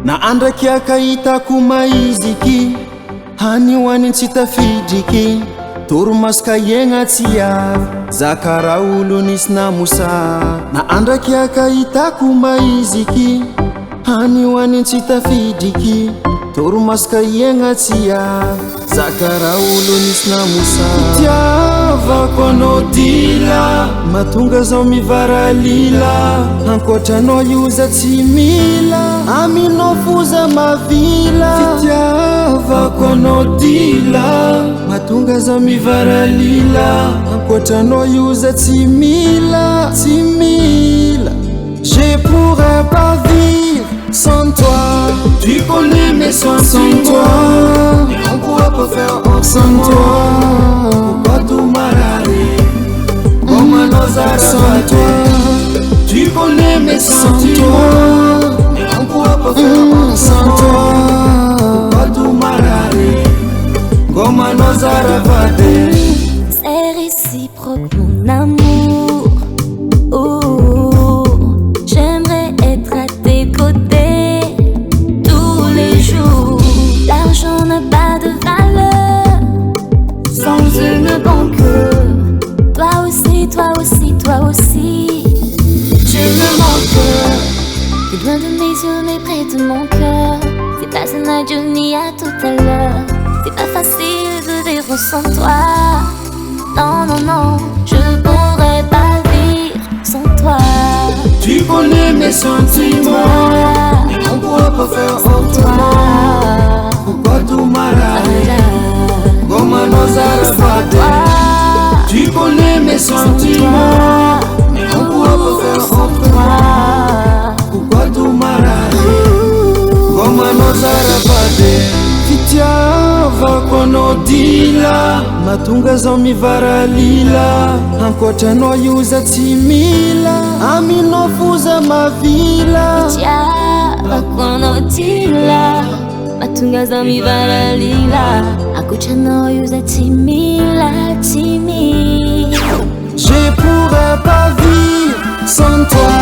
Na andraky akahitako maiziky hanihoany tsy tafidriky toromasoka iegna tsy avy zakara olo nisy namosavy na andraky akahitako maiziky hanihoany tsy tafidriky toromasoka iegna tsy avy zakara olo nisy namosavy tiavako anao dila mahatonga zao mivaralila ankoatranao ioza tsy mila aminao foza mavila fitiavako anao dila mahatonga zao mivaralila ankoatranao ioza tsy mila je pourrais pas vivre sans toi. Tu connais mes sentiments, et on pourra pas faire sans toi. Pourquoi tout m'arranger comme nos arabes sans toi? Tu connais mes sentiments, et on pourra pas faire sans toi. Pourquoi tout m'arranger comme nos arabes? C'est réciproque mon amour. J'aimerais être à tes côtés tous les jours. L'argent n'a pas de valeur sans une banque. Toi aussi, toi aussi, toi aussi, tu me manques. T'es loin de mes yeux mais près de mon cœur. C'est pas un adieu ni à tout à l'heure. C'est pas facile de vivre sans toi. Non, non, non, je pourrais pas vivre sans toi. Tu connais mes sentiments, et on pourra pas faire autrement. Pourquoi tout m'arranger comme nos arabes? Tu connais mes sentiments, et on pourra pas faire autrement. Pourquoi tout m'arranger comme nos arabes? Fitiavako anao dila mahatonga zao mivaralila ankoatranao ioza tsy mila aminao foza mavila fitiavako anao dila mahatonga zao mivaralila ankoatranao ioza tsy mila je pourrais pas vivre sans toi.